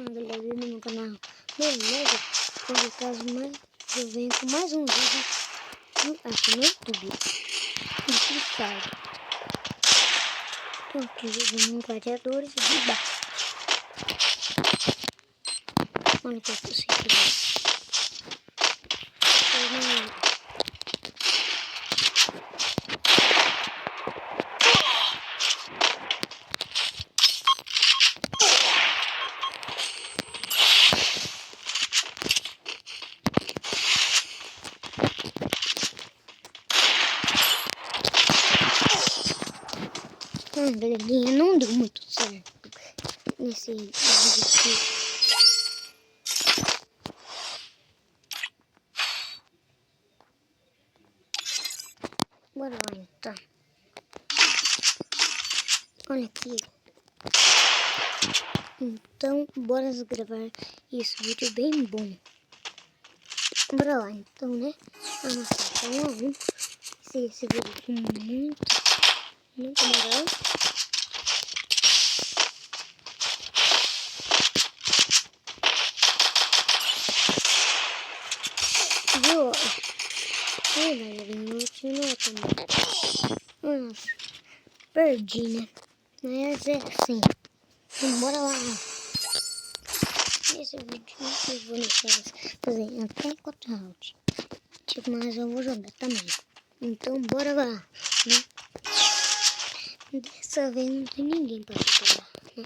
galera, no meu canal. Beleza? Por caso mais eu venho com mais um vídeo aqui no YouTube. Sai. Tô aqui usando gladiadores de baixo. Olha o que eu consigo fazer. Galerinha, não deu muito certo nesse vídeo aqui. Bora lá então. Olha aqui. Então, bora gravar esse vídeo bem bom. Bora lá então, né? Amassar um a um. Esse vídeo com muito moral. Viu? Ai, galerinha, eu tinha também. Nossa, perdi, né? Mas é assim. Então, bora lá. Esse vídeo eu vou deixar fazer até 4 rounds. Tipo, mas eu vou jogar também. Então, bora lá, né? Dessa vez não tem ninguém pra jogar, né?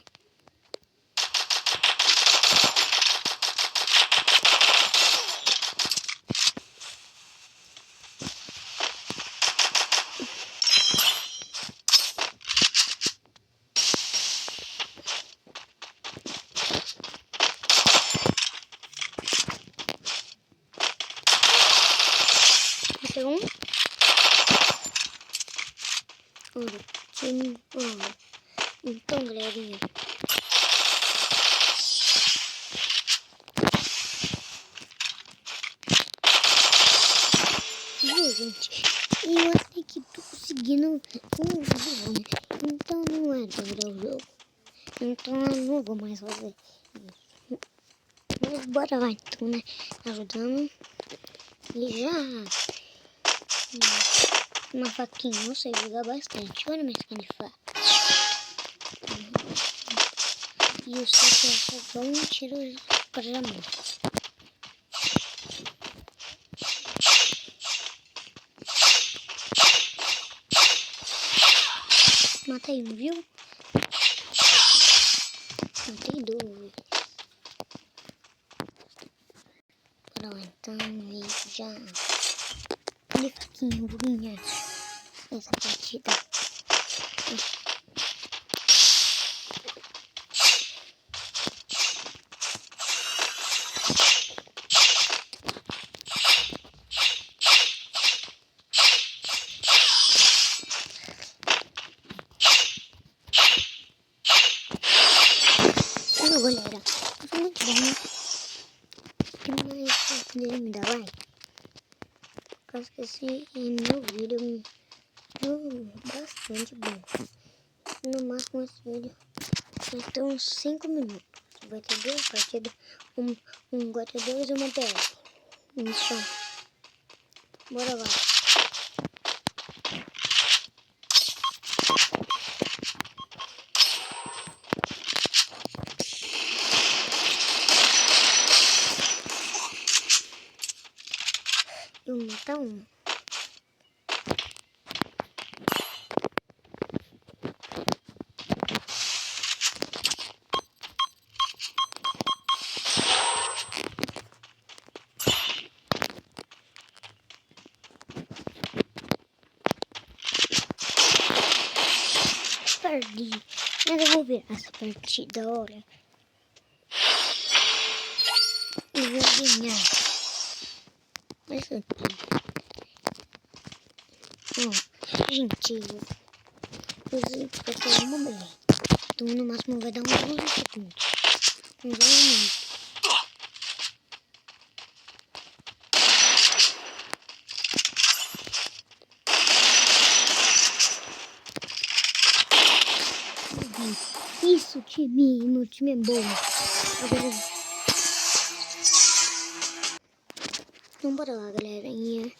Então, então, galerinha, viu, gente? E eu até que tô conseguindo um jogo, né? Então não é jogar o jogo. Então eu não vou mais fazer isso. Mas bora lá então, né? Ajudando. E já uma faquinha, eu sei jogar bastante. Olha minha skin de faca. E eu sei que é só um tiro para mim. Matei um, viu? Matei 2. Bora lá então e já. Olha faquinha, vou ganhar essa partida. Olha, galera, foi muito bom, né? Mas poderia me dar like? Caso que esse meu vídeo bastante bom. No máximo esse vídeo vai ter uns 5 minutos. Vai ter 2 partidas, um Gota 2 e uma BR. Então, bora lá. Eu vou matar um. Perdi, mas eu vou ver essa partida, olha. Eu vou ganhar. Essa aqui. Ó, gente, eu vou pegar uma mulher. Então no máximo vai dar uns 12 segundos. Uns 12 minutos. Isso, time, meu time é bom. Então bora lá, galerinha.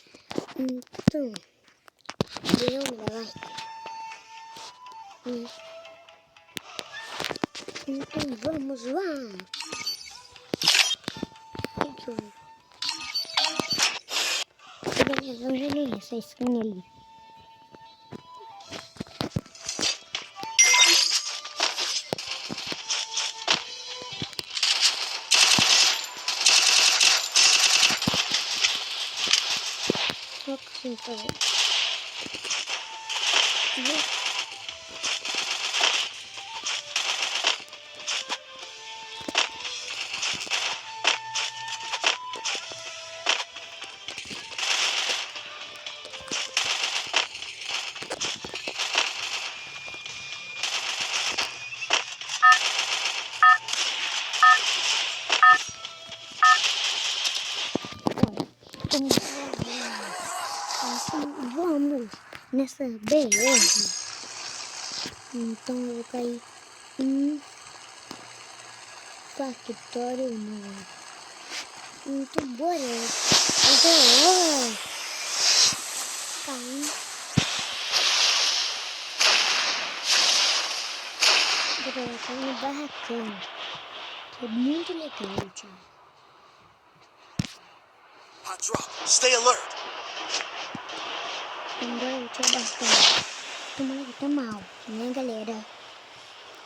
Então, deu uma like. Então vamos lá. Beleza, eu já li essa skin ali. Olha o que eu tô fazendo. Vamos nessa BR. Então eu vou cair em Factório não. Então bora. Então cair. Bora cair no barracão. Que é muito legal, tio. Hot drop. Stay alert. Agora eu tinha bastante. Tomara que tá mal, né, galera?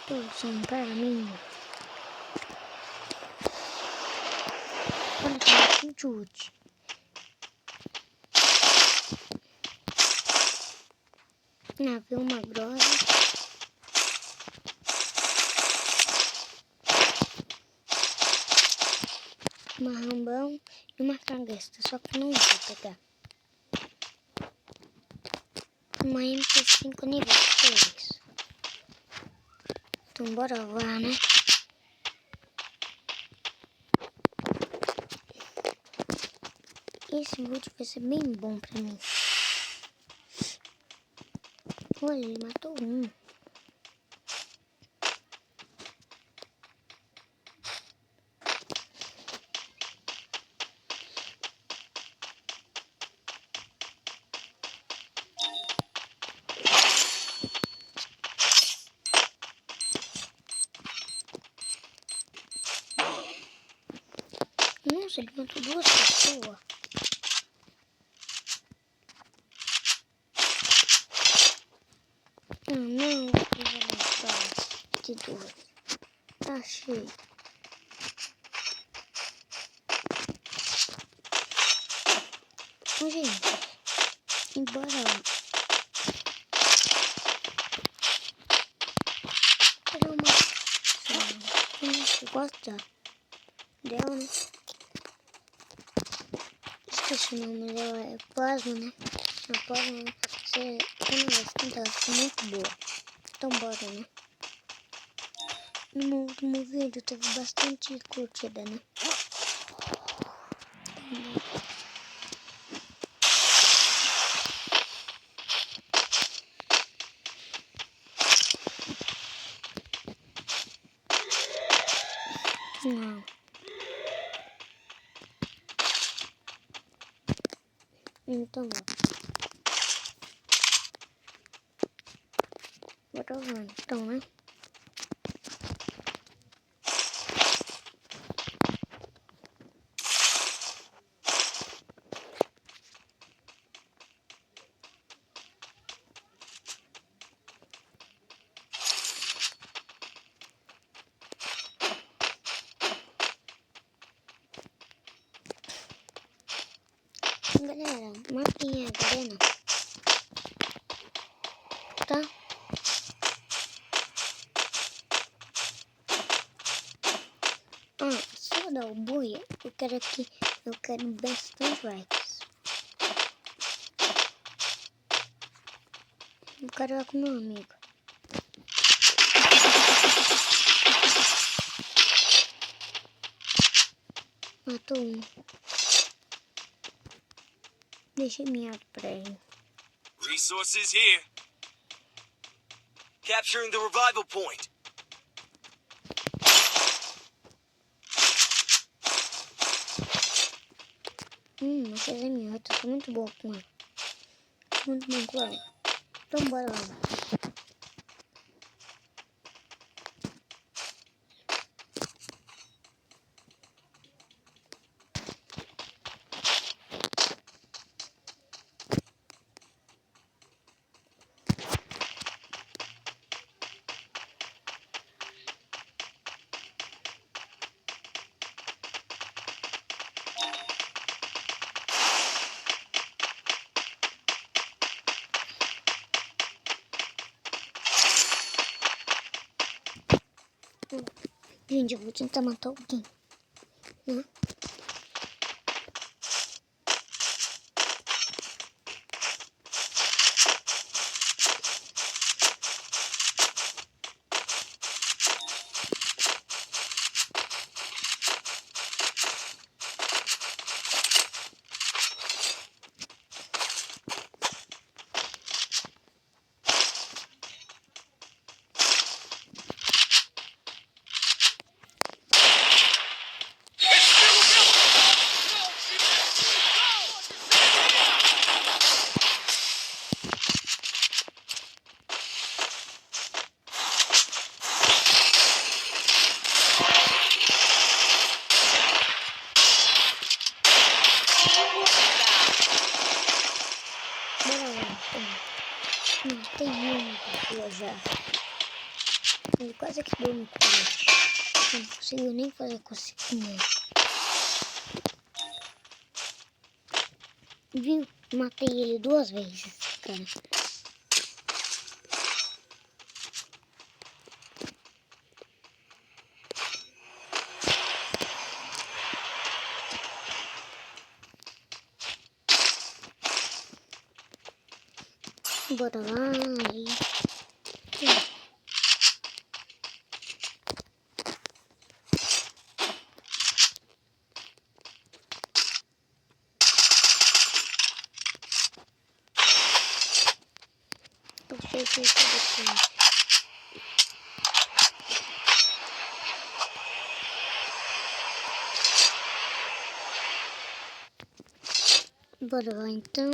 Torçam pra mim. Olha que chute. Havia uma grossa. Uma rambão e uma frangesta. Só que não vou pegar. Uma MP5 nível 3. Então bora lá, né? Esse loot vai ser bem bom pra mim. Olha, ele matou um. Nossa, ele matou duas pessoas. Ah, não, eu vou matar de duas. Achei. Ô, gente, embora lá. Pegar uma. Você gosta dela, né? Esqueci o nome dela, é Plasma, né? A Plasma, você, quando ela esquenta, ela fica muito boa. Então bora, né? No último vídeo teve bastante curtida, né? Não. Então não. Bora lá, então, né? Galera, matem a arena, tá? Ah, só dar o boi, eu quero bastante likes. Eu quero ir com meu amigo. Matou um. Deixei minha pra ele. Resources here. Capturing the revival point. Essa M8 eu tô muito boa com ela. Muito bom com ela. Então bora lá. Gente, eu vou tentar matar alguém, né? Bora lá, então. Tem uma pessoa já. Ele quase que deu no começo. Não conseguiu nem fazer cosquinha. Viu? Matei ele 2 vezes, cara. Bora lá e... Puxei tudo aqui. Bora lá então.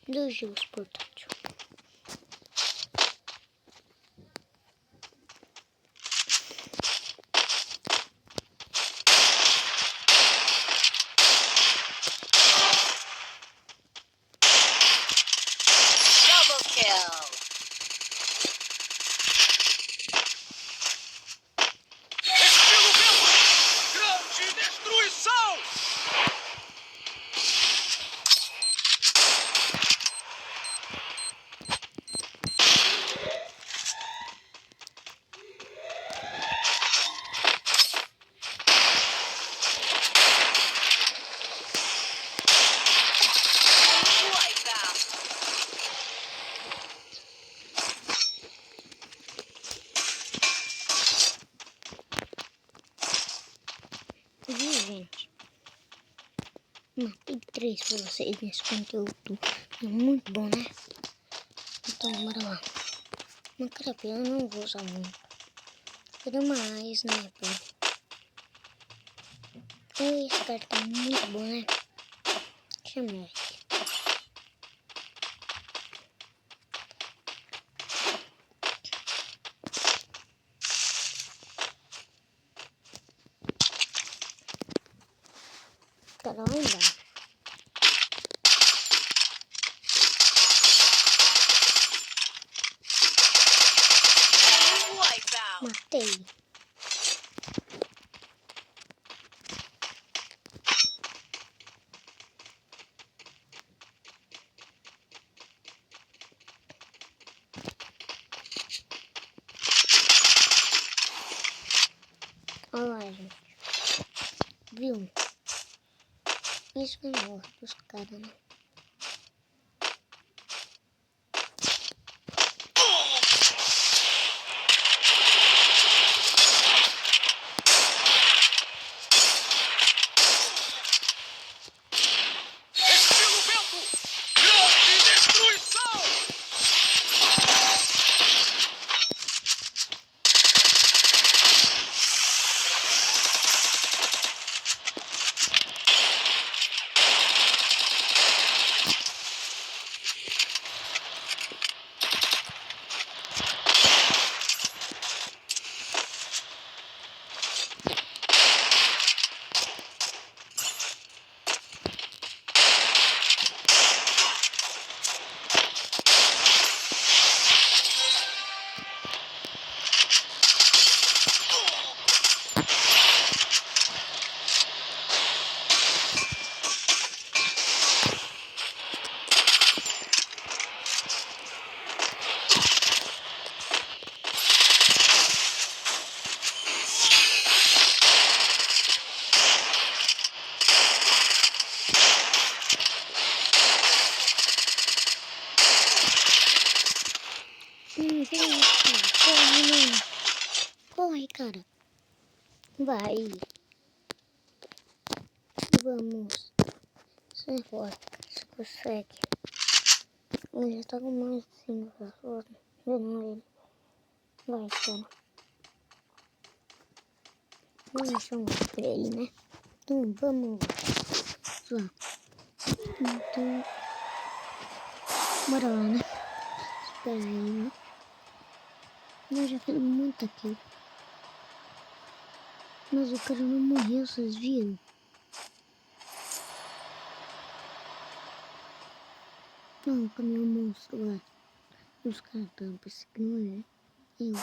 Dos jogos portátil. Double kill. Estilo Vento! Grande destruição! Wipeout. Viu, gente? Matei 3 pra vocês nesse conteúdo. É muito bom, né? Então, bora lá. Uma carapinha eu não vou usar muito. Cadê uma sniper? Esse cara tá muito bom, né? Chamei. Cara, lá embaixo. Wipeout. Matei. Olha lá, gente. Viu? Isso que eu gosto dos caras, né? Corre, mano. Corre, cara. Vai. Vamos. Sai fora. Você consegue. Ele já tá com mais de 5 pessoas. Vendo ele. Vai, cara. Vamos deixar um pra ele, né? Então, vamos lá. Então, bora lá, né? Espera aí, né? Eu já fiz muito aqui. Mas o cara não morreu, vocês viram? Não, o caminhão monstro lá. Os caras estão perseguindo ele. Eu.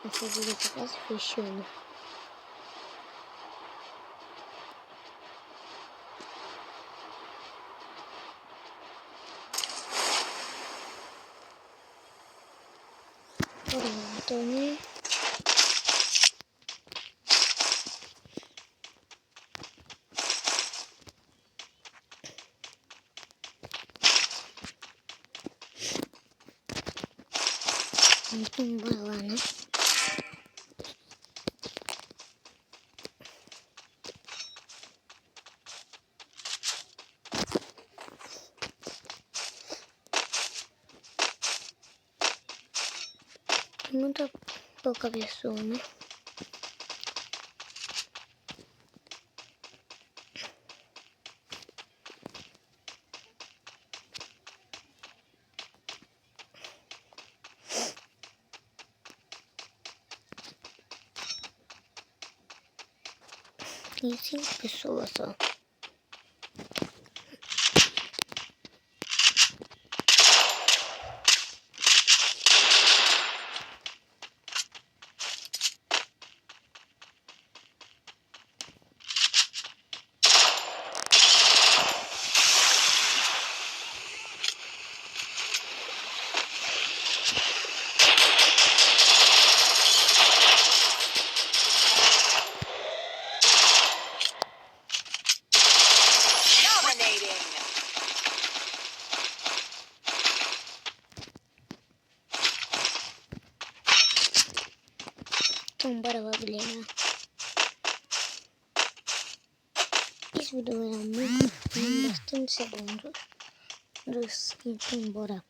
Essa vida tá quase fechando. Pronto, né? Então, bora lá, né? Muita pouca pessoa, né? Tem 5 pessoas só. Dominating. Então, bora lá, galera. Esse vídeo era muito, tem bastante segundos. Então, bora.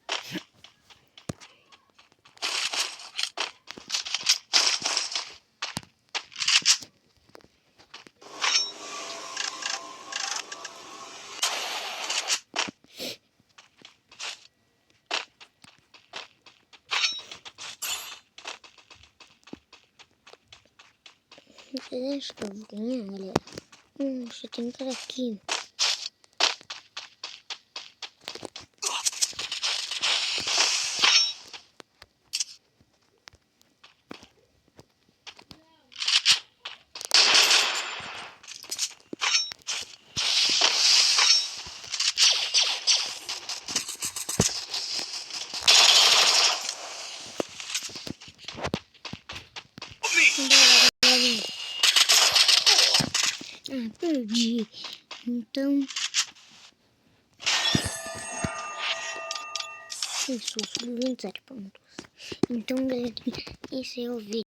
Vocês acham que eu vou ganhar, galera? Só tem um cara aqui. Bora, galerinha. Perdi. Então... Isso, subi 27 pontos. Então, galerinha, esse é o vídeo.